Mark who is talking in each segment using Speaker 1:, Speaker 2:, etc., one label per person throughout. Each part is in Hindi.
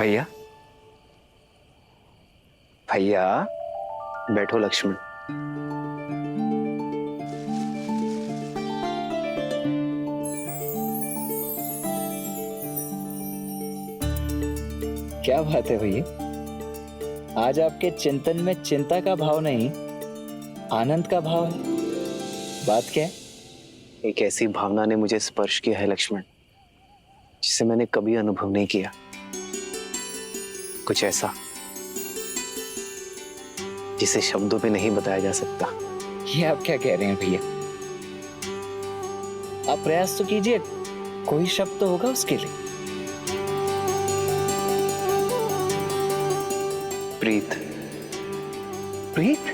Speaker 1: भैया, भैया बैठो लक्ष्मण।
Speaker 2: क्या बात है भैया, आज आपके चिंतन में चिंता का भाव नहीं, आनंद का भाव है। बात क्या है?
Speaker 1: एक ऐसी भावना ने मुझे स्पर्श किया है लक्ष्मण, जिसे मैंने कभी अनुभव नहीं किया। कुछ ऐसा जिसे शब्दों पे नहीं बताया जा सकता।
Speaker 2: ये आप क्या कह रहे हैं भैया? आप प्रयास तो कीजिए, कोई शब्द तो होगा उसके लिए।
Speaker 1: प्रीत। प्रीत?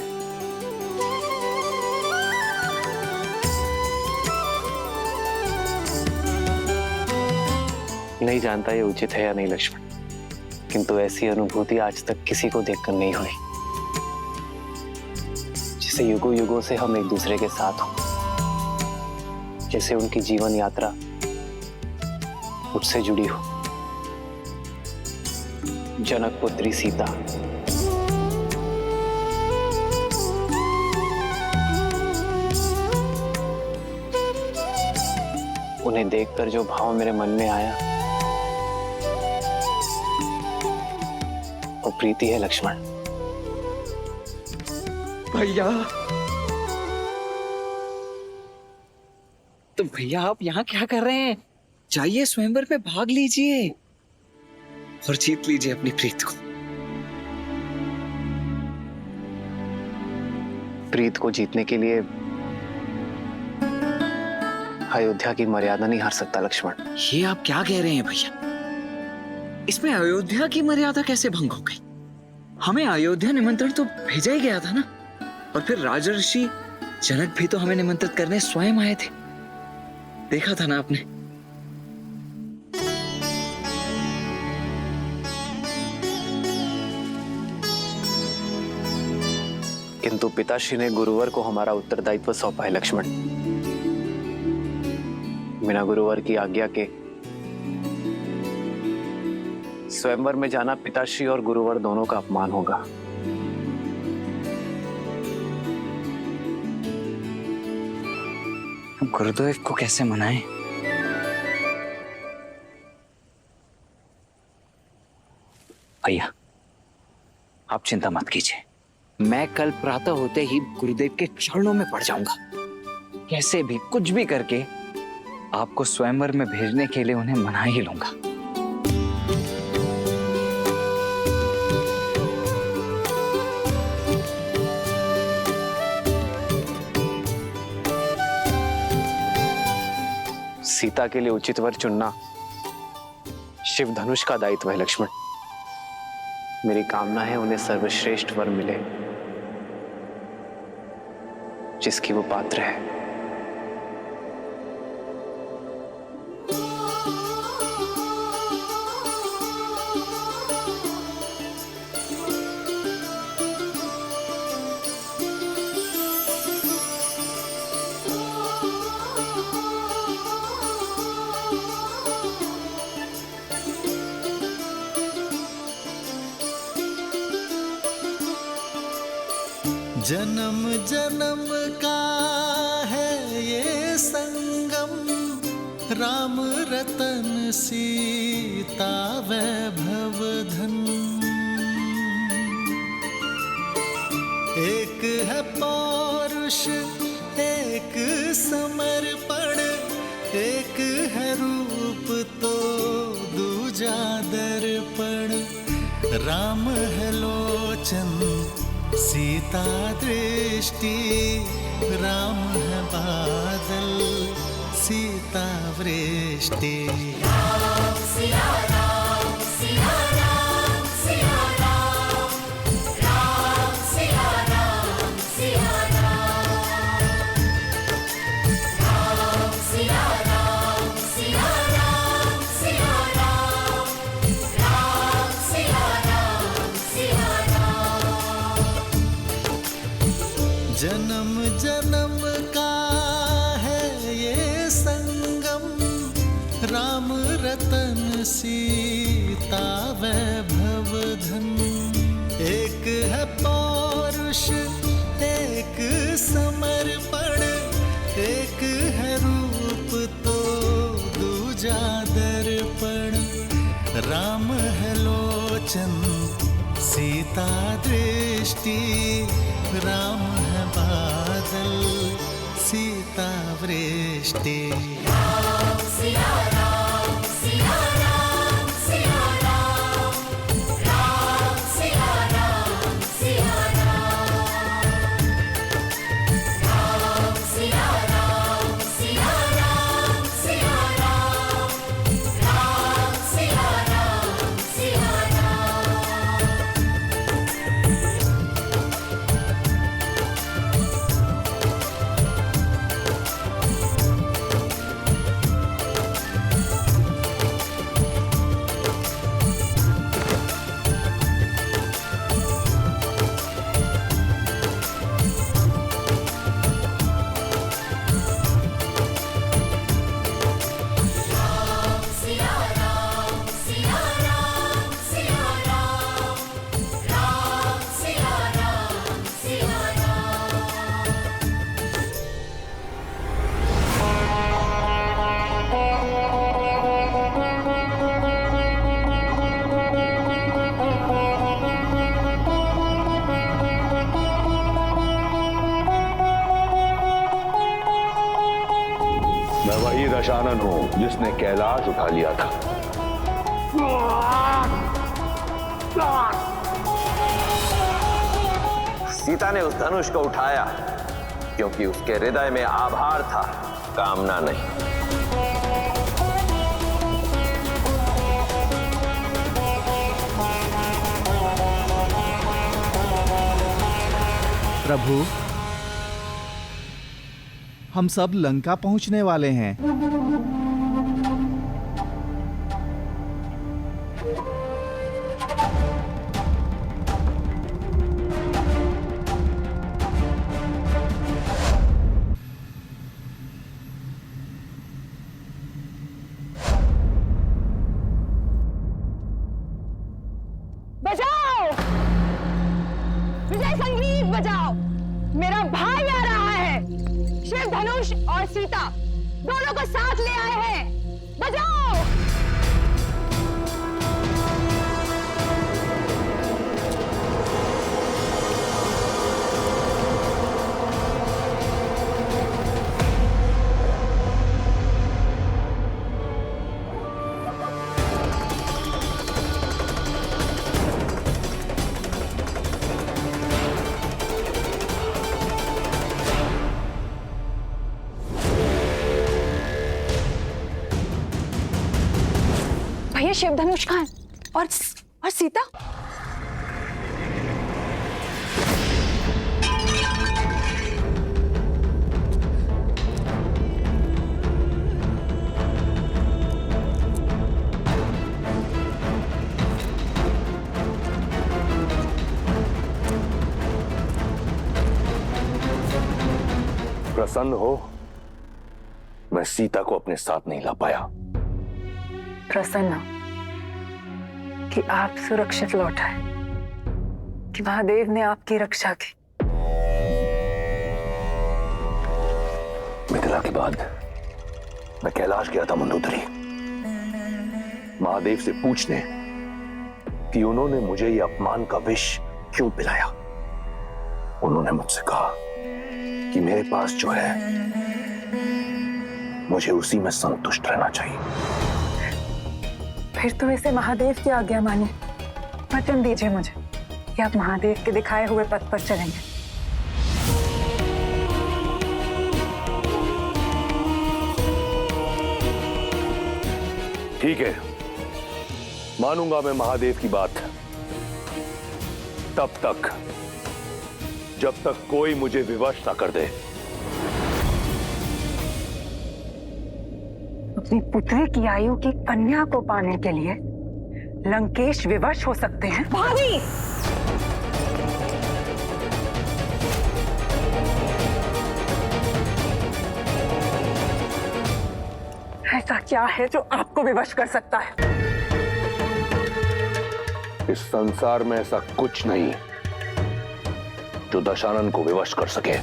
Speaker 1: नहीं जानता ये उचित है या नहीं लक्ष्मण, किंतु ऐसी अनुभूति आज तक किसी को देखकर नहीं हुई, जिसे युगों युगों से हम एक दूसरे के साथ हो, जैसे उनकी जीवन यात्रा मुझसे जुड़ी हो। जनक पुत्री सीता, उन्हें देखकर जो भाव मेरे मन में आया वो प्रीति है लक्ष्मण।
Speaker 2: भैया, तो भैया आप यहाँ क्या कर रहे हैं? जाइए स्वयंवर में भाग लीजिए और जीत लीजिए अपनी प्रीत को।
Speaker 1: प्रीत को जीतने के लिए अयोध्या की मर्यादा नहीं हार सकता लक्ष्मण।
Speaker 2: ये आप क्या कह रहे हैं भैया? इसमें अयोध्या की मर्यादा कैसे भंग हो गई? हमें अयोध्या निमंत्रण तो भेजा ही गया था ना, और फिर राजर्षि जनक भी तो हमें निमंत्रित करने स्वयं आए थे, देखा था ना आपने।
Speaker 1: किंतु पिताश्री ने गुरुवर को हमारा उत्तरदायित्व सौंपा है लक्ष्मण। बिना गुरुवर की आज्ञा के स्वयंवर में जाना पिताश्री और गुरुवर दोनों का अपमान होगा।
Speaker 2: गुरुदेव को कैसे मनाएं? भैया आप चिंता मत कीजिए, मैं कल प्रातः होते ही गुरुदेव के चरणों में पड़ जाऊंगा। कैसे भी कुछ भी करके आपको स्वयंवर में भेजने के लिए उन्हें मना ही लूंगा।
Speaker 1: सीता के लिए उचित वर चुनना शिव धनुष का दायित्व है लक्ष्मण। मेरी कामना है उन्हें सर्वश्रेष्ठ वर मिले, जिसकी वो पात्र है।
Speaker 3: जन्म जन्म का है ये संगम, राम रतन सीता वैभव धन। एक है पौरुष एक समर्पण, एक है रूप तो दूजा दर्पण। राम है लोचन सीता दृष्टि, राम है बादल सीता वृष्टि।
Speaker 4: राम सिया राम सिया राम सिया राम, राम सिया राम सिया राम, राम सिया राम सिया राम सिया राम, राम सिया राम सिया राम।
Speaker 3: जन्म जन्म का है ये संगम, राम रतन सी पूजा दर्पण, राम है लोचन सीता दृष्टि, राम है बादल सीता वृष्टि।
Speaker 4: राम सिया राम सिया राम सिया राम, राम सिया राम सिया राम, राम सिया राम सिया राम सिया राम, राम सिया राम सिया राम। सिया राम सिया राम सिया राम, राम सिया राम सिया राम।
Speaker 5: मैं वही दशानन हूं जिसने कैलाश उठा लिया था।
Speaker 6: सीता ने उस धनुष को उठाया क्योंकि उसके हृदय में आभार था, कामना नहीं।
Speaker 7: प्रभु, हम सब लंका पहुंचने वाले हैं।
Speaker 8: बजाओ, विजय संगीत बजाओ, मेरा भाई आ रहा है। शिव धनुष और सीता दोनों को साथ ले आए हैं, बजाओ। भैया शिव धनुष कहाँ है? और सीता?
Speaker 5: प्रसन्न हो, मैं सीता को अपने साथ नहीं ला पाया।
Speaker 8: प्रसन्न कि आप सुरक्षित लौट आए, कि महादेव ने आपकी रक्षा की।
Speaker 5: मिथिला के बाद मैं कैलाश गया था मंदोदरी, महादेव से पूछने कि उन्होंने मुझे ये अपमान का विष क्यों पिलाया। उन्होंने मुझसे कहा कि मेरे पास जो है मुझे उसी में संतुष्ट रहना चाहिए।
Speaker 8: फिर तो इसे महादेव की आज्ञा मानिए। वचन दीजिए मुझे कि आप महादेव के दिखाए हुए पथ पर चलेंगे।
Speaker 5: ठीक है, मानूंगा मैं महादेव की बात, तब तक जब तक कोई मुझे विवश ना कर दे।
Speaker 8: अपनी पुत्री की आयु की कन्या को पाने के लिए लंकेश विवश हो सकते हैं। भाभी! ऐसा क्या है जो आपको विवश कर सकता है?
Speaker 5: इस संसार में ऐसा कुछ नहीं जो दशानन को विवश कर सके।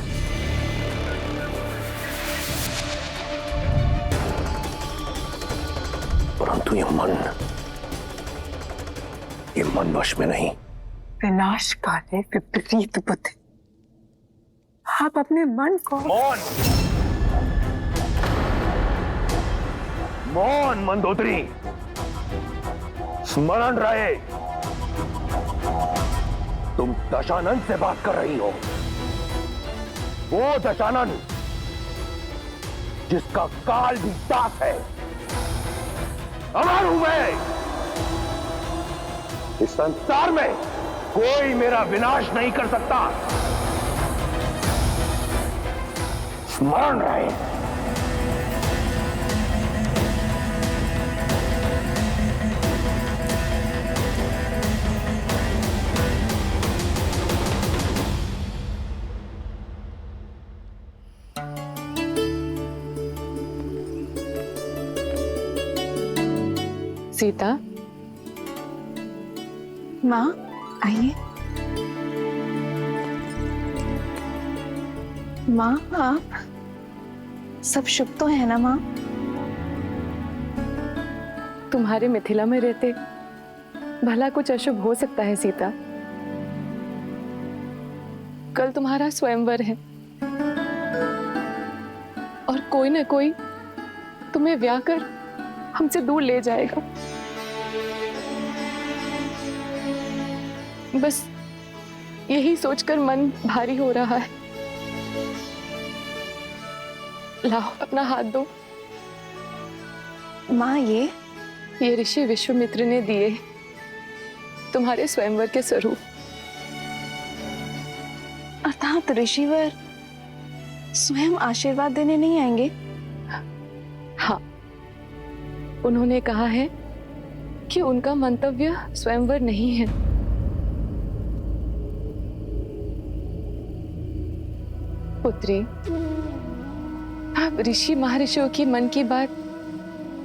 Speaker 5: परंतु ये मन वश में नहीं।
Speaker 8: विनाश काले विपरीत बुद्धि। आप अपने मन को
Speaker 5: मौन मंदोदरी, स्मरण रहे तुम दशानन से बात कर रही हो। वो दशानन जिसका काल भी दास है। अमर हूं मैं। इस संसार में कोई मेरा विनाश नहीं कर सकता। स्मरण रहे।
Speaker 9: सीता,
Speaker 8: माँ आइए। माँ आप सब शुभ तो है ना माँ?
Speaker 9: तुम्हारे मिथिला में रहते भला कुछ अशुभ हो सकता है सीता? कल तुम्हारा स्वयंवर है और कोई ना कोई तुम्हें ब्याह कर हमसे दूर ले जाएगा। बस यही सोचकर मन भारी हो रहा है। लाओ अपना हाथ दो।
Speaker 8: माँ ये
Speaker 9: ऋषि विश्वामित्र ने दिए तुम्हारे स्वयंवर के स्वरूप।
Speaker 8: अर्थात ऋषिवर स्वयं आशीर्वाद देने नहीं आएंगे?
Speaker 9: हाँ, उन्होंने कहा है कि उनका मंतव्य स्वयंवर नहीं है। पुत्री, अब ऋषि महर्षियों की मन की बात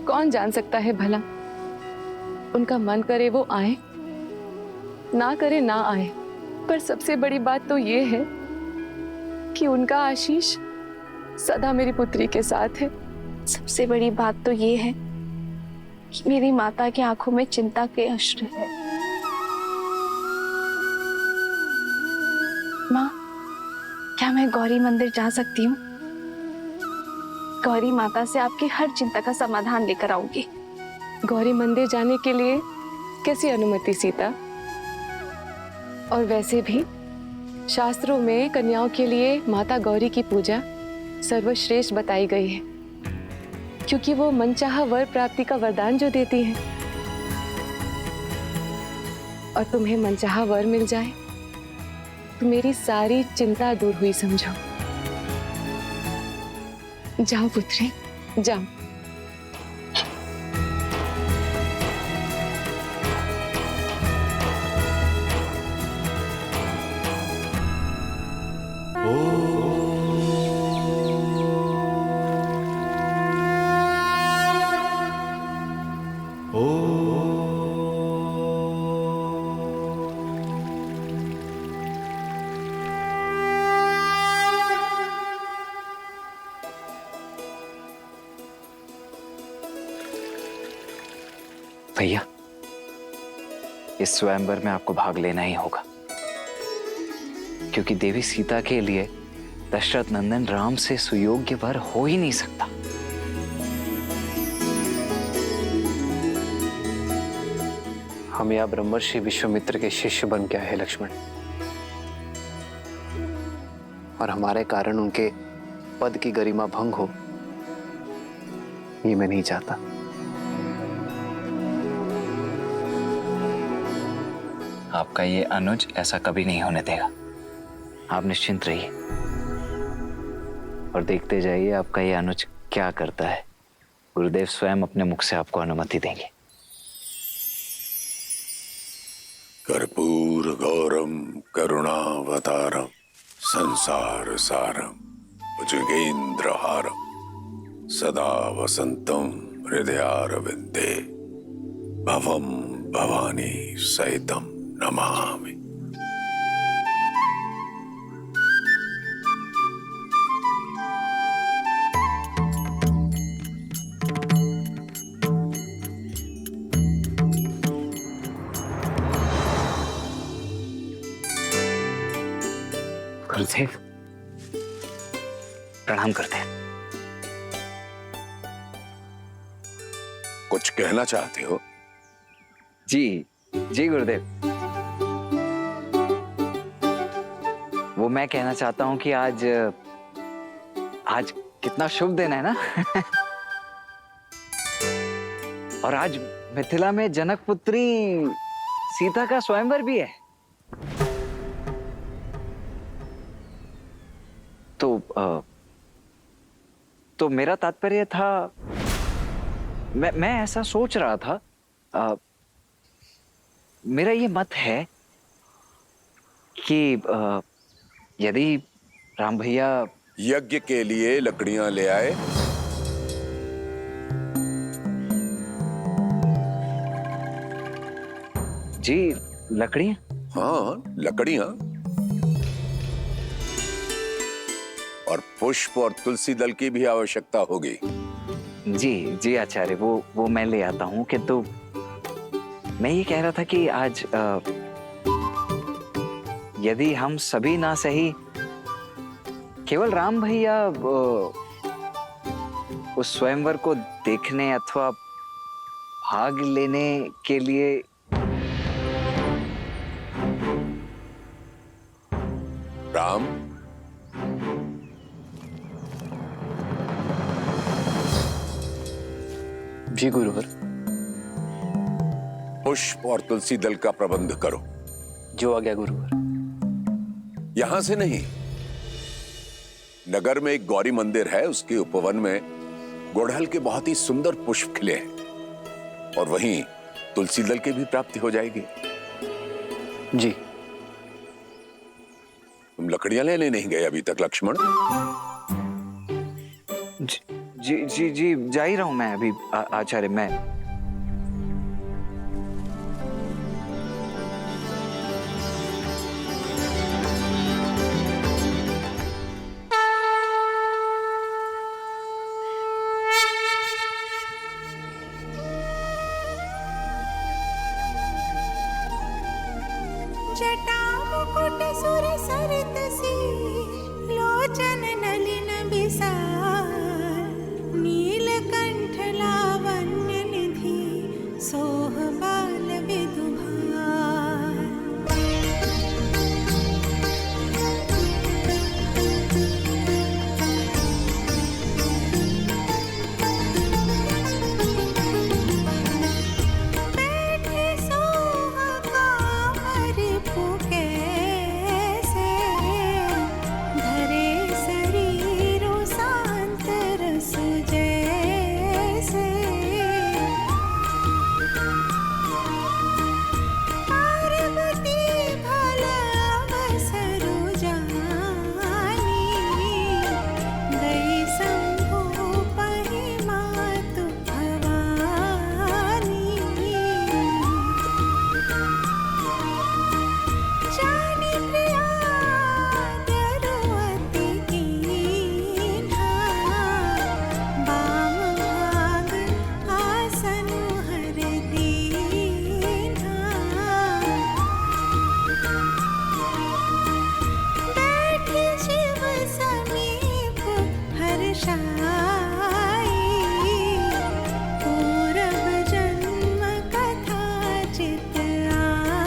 Speaker 9: कौन जान सकता है भला? उनका मन करे वो आए, ना करे ना आए। पर सबसे बड़ी बात तो ये है कि उनका आशीष सदा मेरी पुत्री के साथ है।
Speaker 8: सबसे बड़ी बात तो ये है कि मेरी माता की आंखों में चिंता के अश्रु है। माँ, क्या मैं गौरी मंदिर जा सकती हूँ? गौरी माता से आपकी हर चिंता का समाधान लेकर आऊंगी।
Speaker 9: गौरी मंदिर जाने के लिए कैसी अनुमति सीता? और वैसे भी शास्त्रों में कन्याओं के लिए माता गौरी की पूजा सर्वश्रेष्ठ बताई गई है, क्योंकि वो मनचाहा वर प्राप्ति का वरदान जो देती है। और तुम्हें मनचाहा वर मिल जाए तो मेरी सारी चिंता दूर हुई समझो। जाओ पुत्री, जाओ।
Speaker 2: भैया, इस स्वयंवर में आपको भाग लेना ही होगा, क्योंकि देवी सीता के लिए दशरथ नंदन राम से सुयोग्य वर हो ही नहीं सकता।
Speaker 1: हम यहाँ ब्रह्मर्षि विश्वामित्र के शिष्य बन के आए लक्ष्मण, और हमारे कारण उनके पद की गरिमा भंग हो, ये मैं नहीं चाहता।
Speaker 2: आपका ये अनुज ऐसा कभी नहीं होने देगा। आप निश्चिंत रहिए और देखते जाइए आपका ये अनुज क्या करता है। गुरुदेव स्वयं अपने मुख से आपको अनुमति देंगे।
Speaker 10: कर्पूर गौरम करुणावतारम संसार सारम भुजगेन्द्रहारम सदा वसंतम हृदयारविंदे भवम भवानी सहितम नमामि।
Speaker 2: गुरुदेव, प्रणाम करते हैं।
Speaker 10: कुछ कहना चाहते हो?
Speaker 2: जी जी गुरुदेव, वो मैं कहना चाहता हूँ कि आज कितना शुभ दिन है ना। और आज मिथिला में जनक पुत्री सीता का स्वयंवर भी है। तो मेरा तात्पर्य था, मैं ऐसा सोच रहा था, मेरा ये मत है कि यदि राम भैया
Speaker 10: यज्ञ के लिए लकड़ियां ले आए।
Speaker 2: जी, लकड़ियां?
Speaker 10: हाँ, लकड़ियां और पुष्प और तुलसी दल की भी आवश्यकता होगी।
Speaker 2: जी जी आचार्य, वो मैं ले आता हूँ। किंतु मैं ये कह रहा था कि आज यदि हम सभी ना सही, केवल राम भैया उस स्वयंवर को देखने अथवा भाग लेने के लिए
Speaker 10: राम,
Speaker 1: जी गुरुवर।
Speaker 10: पुष्प और तुलसी दल का प्रबंध करो।
Speaker 1: जो आ गया गुरुवर।
Speaker 10: यहां से नहीं, नगर में एक गौरी मंदिर है, उसके उपवन में गुड़हल के बहुत ही सुंदर पुष्प खिले हैं और वहीं तुलसी दल की भी प्राप्ति हो जाएगी।
Speaker 1: जी।
Speaker 10: तुम लकड़ियां लेने नहीं गए अभी तक लक्ष्मण?
Speaker 2: जी जी जी, जा ही रहा हूं मैं अभी आचार्य। मैं
Speaker 4: जटा मुकुट सुर सरित सी लोचन नलिन बिसार नीलकंठ लावण्य निधि सोह बाल विदुभार। बैठे सोह कामर पुकैसे धरे शरीरो शांत रस जैसे। पार्वती भला अवसरु जानी गई शंभु पहि मातु भवानी। जानी प्रिया दरुअति कीन्हा बाम भाग आसन हर दीन्हा। बैठी शिव समीप हर्षाई पूरब जन्म कथा चित आई।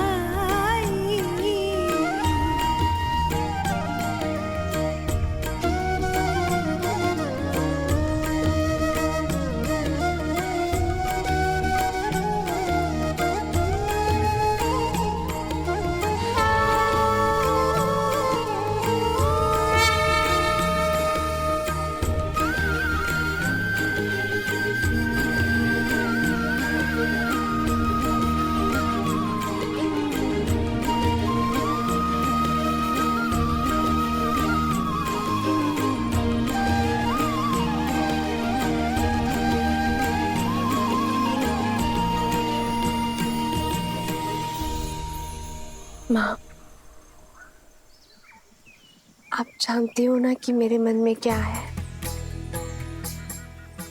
Speaker 9: माँ, आप जानती हो ना कि मेरे मन में क्या है।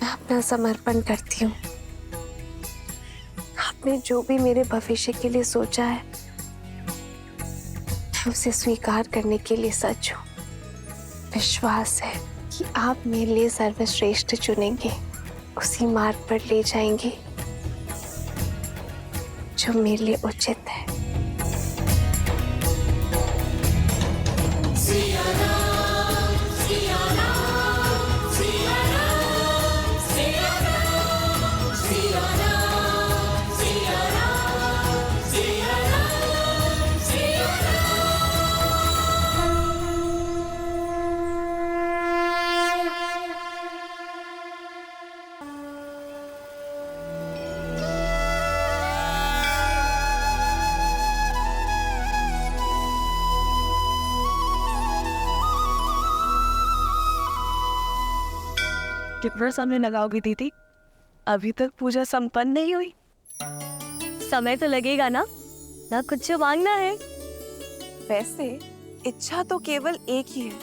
Speaker 9: मैं अपना समर्पण करती हूँ। आपने जो भी मेरे भविष्य के लिए सोचा है, मैं उसे स्वीकार करने के लिए सच हूँ।
Speaker 11: विश्वास है कि आप मेरे लिए सर्वश्रेष्ठ चुनेंगे, उसी मार्ग पर ले जाएंगे जो मेरे लिए उचित है।
Speaker 8: कितना समय लगाओगी दीदी? अभी तक पूजा संपन्न नहीं हुई। समय तो लगेगा ना कुछ मांगना है।
Speaker 12: वैसे इच्छा तो केवल एक ही है,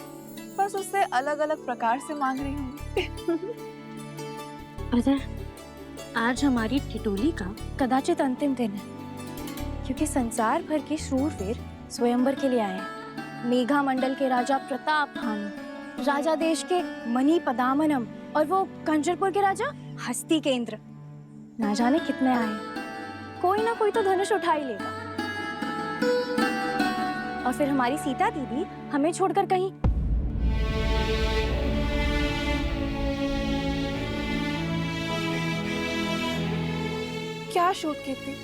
Speaker 12: बस उससे अलग अलग प्रकार से मांग रही हूँ।
Speaker 13: अगर आज हमारी ठिठोली का कदाचित अंतिम दिन है, क्योंकि संसार भर के शूरवीर स्वयंवर के लिए आए हैं। मेघा मंडल के राजा प्रताप भानु, राजा देश के मणि पदामनम और वो कंचरपुर के राजा हस्ती केंद्र, ना जाने कितने आए हैं। कोई ना कोई तो धनुष उठा ही लेगा। और फिर हमारी सीता दीदी हमें छोड़कर कहीं।
Speaker 12: क्या शूट कीर्ति,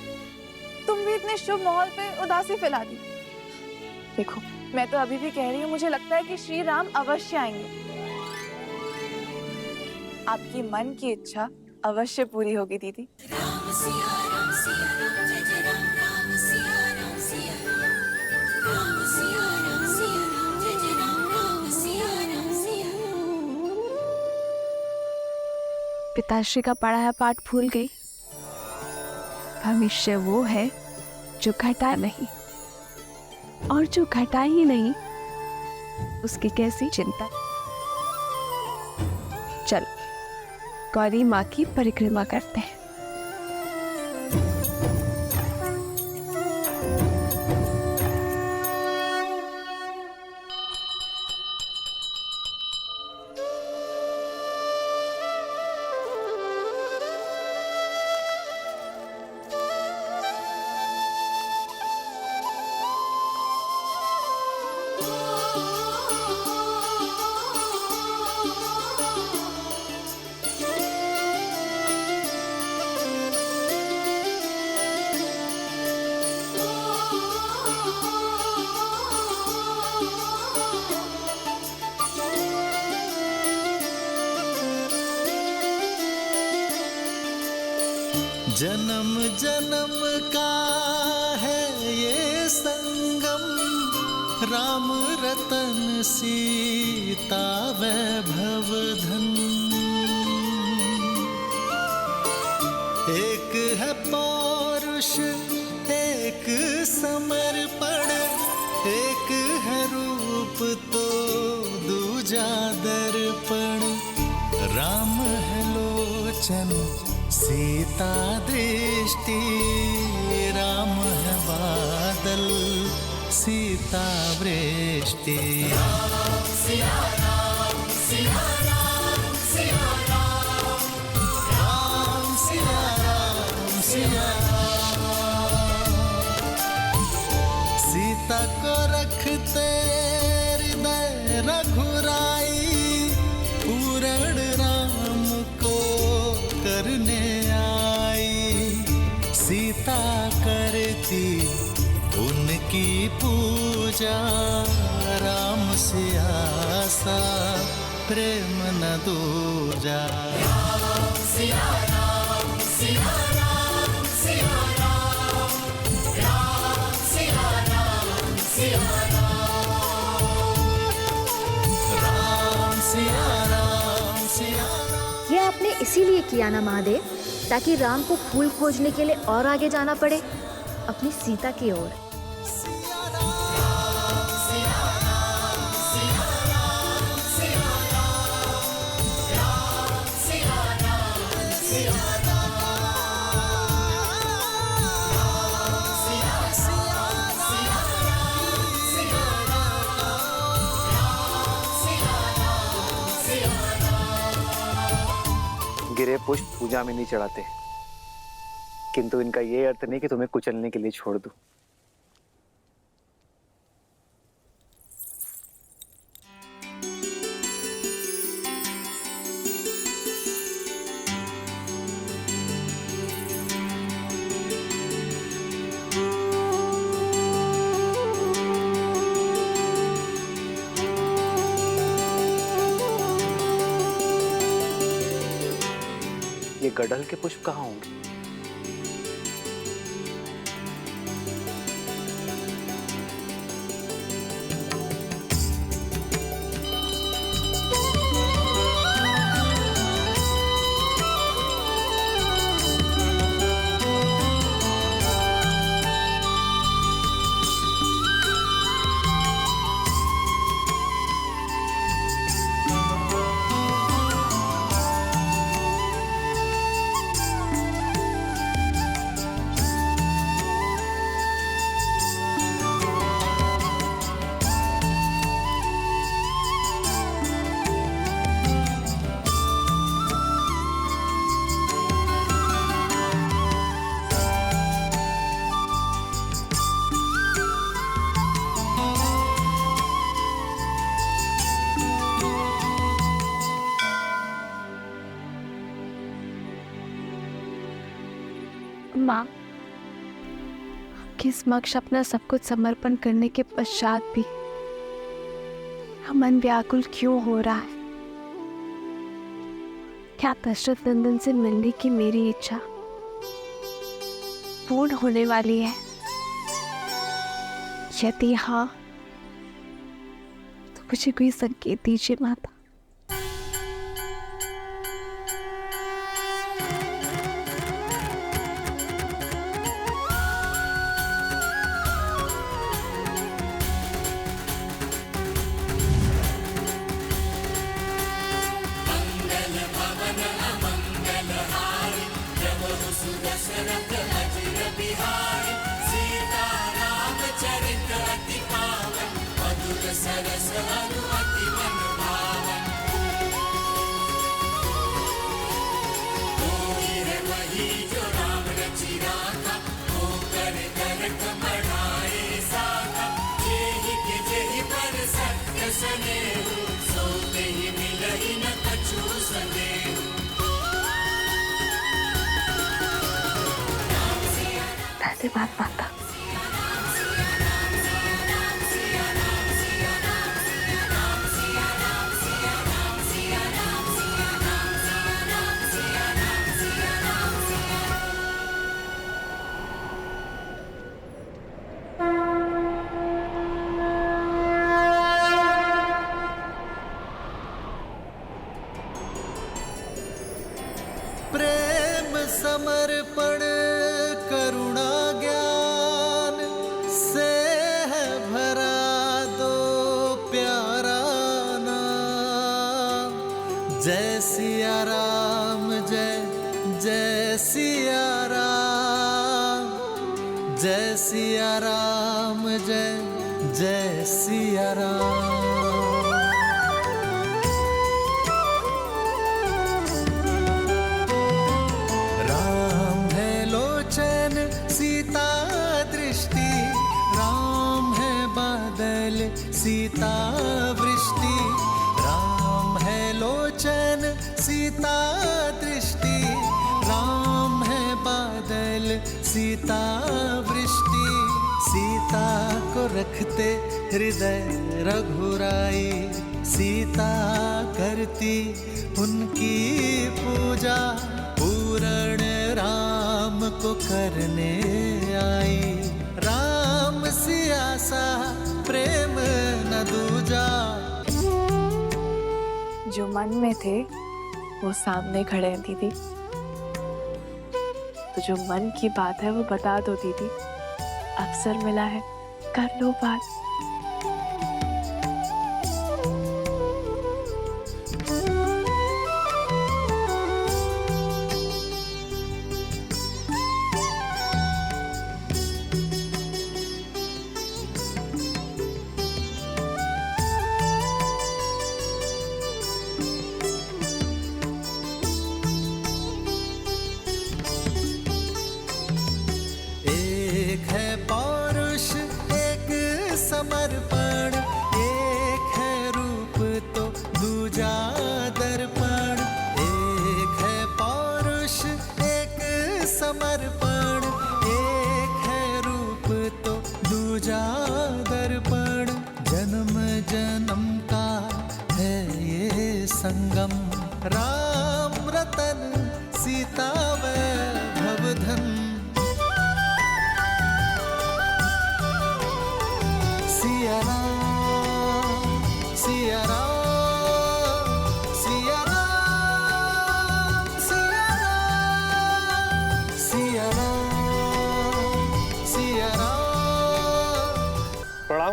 Speaker 12: तुम भी इतने शुभ माहौल पे उदासी फैला दी। देखो, मैं तो अभी भी कह रही हूँ, मुझे लगता है कि श्री राम अवश्य आएंगे। आपकी मन की इच्छा अवश्य पूरी होगी दीदी।
Speaker 11: पिताश्री का पढ़ाया पाठ भूल गई। भविष्य वो है जो घटा नहीं, और जो घटा ही नहीं उसकी कैसी चिंता। चलो गौरी माँ की परिक्रमा करते हैं।
Speaker 3: जन्म जन्म का है ये संगम, राम रतन सीता वैभव धन। एक है पौरुष एक समर्पण, एक है रूप तो दूजा दर्पण। राम है लोचन सीता दृष्टि, राम है बादल सीता वृष्टि। राम सिया राम सिया राम सिया राम, राम सिया राम सिया राम। सीता को रखते हृदय रघुराई, पूर्ण राम को करने आई। सीता करती उनकी पूजा, राम से आसा प्रेम न दूजा। राम सिया राम सिया राम सिया राम, राम सिया राम सिया राम, राम सिया राम सिया राम।
Speaker 13: ये आपने इसीलिए किया ना महादेव, ताकि राम को फूल खोजने के लिए और आगे जाना पड़े अपनी सीता की ओर।
Speaker 1: गिरे पुष्प पूजा में नहीं चढ़ाते, किंतु इनका ये अर्थ नहीं कि तुम्हें कुचलने के लिए छोड़ दूं। ये गड़हल के पुष्प कहाँ होंगे?
Speaker 11: माँ, आपके समक्ष अपना सब कुछ समर्पण करने के पश्चात भी मन व्याकुल क्यों हो रहा है? क्या दशरथ नंदन से मिलने की मेरी इच्छा पूर्ण होने वाली है? यदि हाँ, तो मुझे कोई संकेत दीजिए माता। धन्यवाद माता।
Speaker 3: प्रेम समर्पण करुणा ज्ञान से है भरा दो प्यारा नाम। जय सिया राम, जय जय सिया राम, जय सिया राम, जय जय सिया राम। सीता दृष्टि, राम है बादल सीता वृष्टि। राम है लोचन सीता दृष्टि, राम है बादल सीता वृष्टि। सीता को रखते हृदय रघुराई, सीता करती उनकी पूजा। पूर्ण राम को करने आई, राम सिया सा प्रेम न दूजा।
Speaker 12: जो मन में थे वो सामने खड़े हैं दीदी, तो जो मन की बात है वो बता दो दीदी। अवसर मिला है, कर लो बात।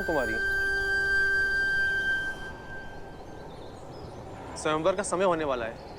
Speaker 1: प्रणाम कुमारी। स्वयंवर का समय होने वाला है।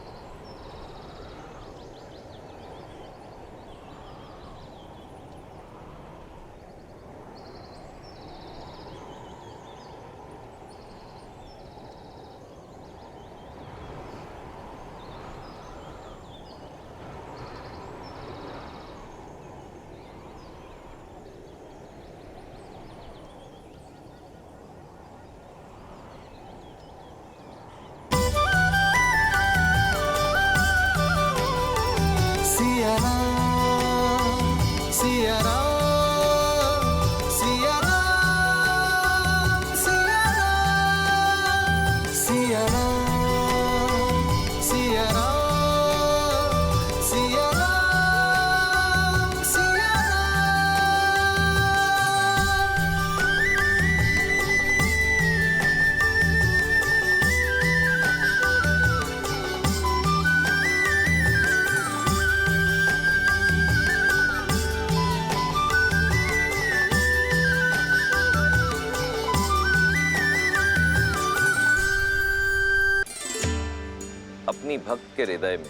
Speaker 6: अपनी भक्त के हृदय में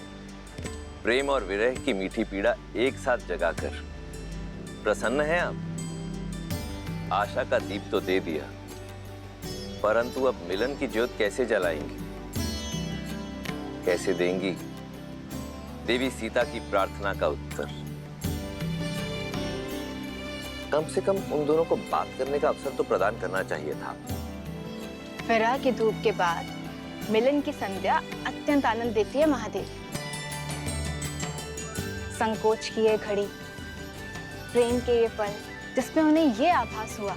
Speaker 6: प्रेम और विरह की मीठी पीड़ा एक साथ जगाकर प्रसन्न हैं आप। आशा का दीप तो दे दिया, परंतु अब मिलन की ज्योत कैसे जलाएंगी, कैसे देंगी देवी सीता की प्रार्थना का उत्तर? कम से कम उन दोनों को बात करने का अवसर तो प्रदान करना चाहिए था।
Speaker 8: विरह की धूप के बाद मिलन की संध्या अत्यंत आनंद देती है महादेव। संकोच की ये घड़ी, प्रेम के ये पल, जिसमें उन्हें ये आभास हुआ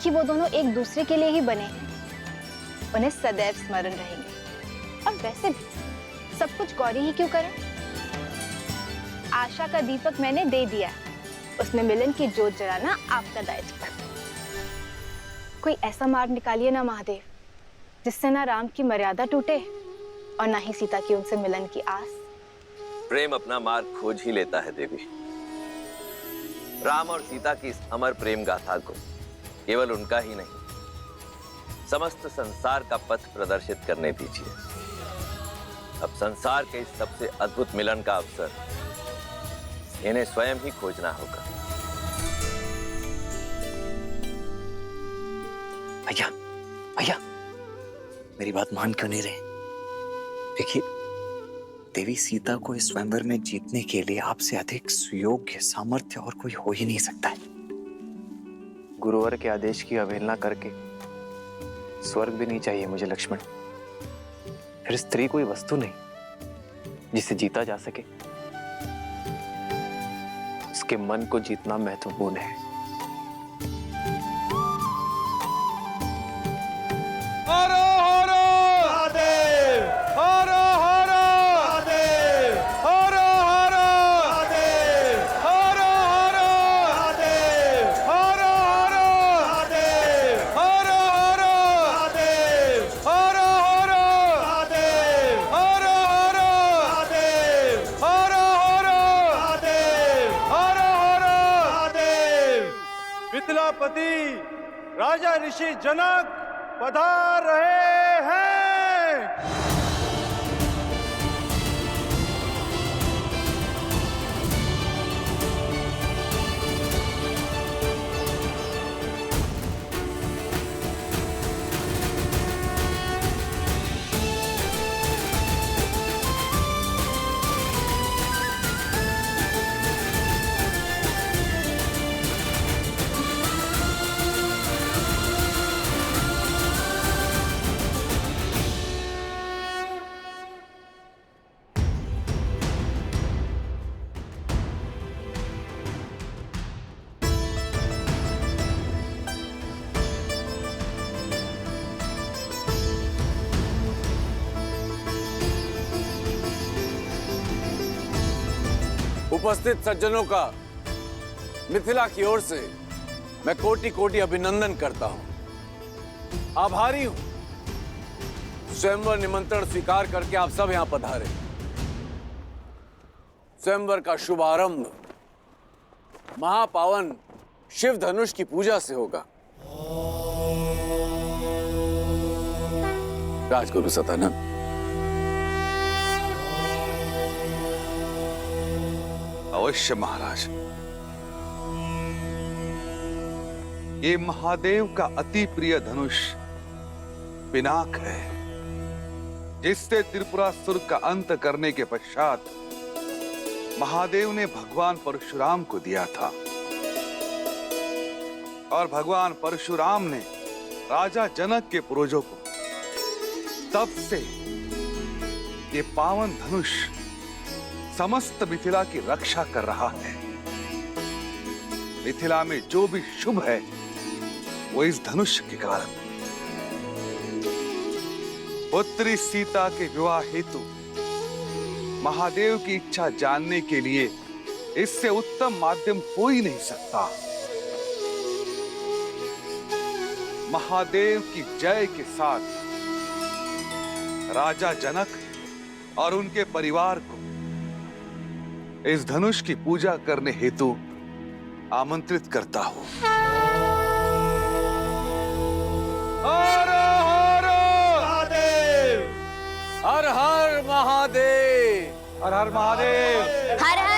Speaker 8: कि वो दोनों एक दूसरे के लिए ही बने हैं, उन्हें सदैव स्मरण रहेंगे। और वैसे भी सब कुछ गौरी ही क्यों करे? आशा का दीपक मैंने दे दिया, उसमें मिलन की ज्योत जलाना आपका दायित्व। कोई ऐसा मार्ग निकालिए ना महादेव, जिससे ना राम की मर्यादा टूटे और ना ही सीता की उनसे मिलन की आस।
Speaker 6: प्रेम अपना मार्ग खोज ही लेता है देवी। राम और सीता की इस अमर प्रेम गाथा को केवल उनका ही नहीं, समस्त संसार का पथ प्रदर्शित करने दीजिए। अब संसार के इस सबसे अद्भुत मिलन का अवसर इन्हें स्वयं ही खोजना होगा।
Speaker 2: भैया, भैया, मेरी बात मान क्यों नहीं रहे? देखिए, देवी सीता को इस स्वयंवर में जीतने के लिए आपसे अधिक सुयोग्य सामर्थ्य और कोई हो ही नहीं सकता है।
Speaker 1: गुरुवर के आदेश की अवहेलना करके स्वर्ग भी नहीं चाहिए मुझे लक्ष्मण। फिर स्त्री कोई वस्तु नहीं जिसे जीता जा सके, उसके मन को जीतना महत्वपूर्ण है।
Speaker 14: मिथिलापति राजा ऋषि जनक पधार रहे हैं।
Speaker 10: उपस्थित सज्जनों का मिथिला की ओर से मैं कोटि कोटि अभिनंदन करता हूं। आभारी हूं स्वयंवर निमंत्रण स्वीकार करके आप सब यहां पधारे। स्वयंवर का शुभारंभ महापावन शिव धनुष की पूजा से होगा। राजगुरु सतानंद,
Speaker 15: अवश्य महाराज। ये महादेव का अति प्रिय धनुष पिनाक है, जिससे त्रिपुरासुर का अंत करने के पश्चात महादेव ने भगवान परशुराम को दिया था। और भगवान परशुराम ने राजा जनक के पूर्वजों को, तब से ये पावन धनुष समस्त मिथिला की रक्षा कर रहा है। मिथिला में जो भी शुभ है वो इस धनुष के कारण। पुत्री सीता के विवाह हेतु महादेव की इच्छा जानने के लिए इससे उत्तम माध्यम हो ही नहीं सकता। महादेव की जय के साथ राजा जनक और उनके परिवार को इस धनुष की पूजा करने हेतु आमंत्रित करता हूं।
Speaker 10: हर हर महादेव, हर हर महादेव,
Speaker 14: हर हर महादेव,
Speaker 13: हर हर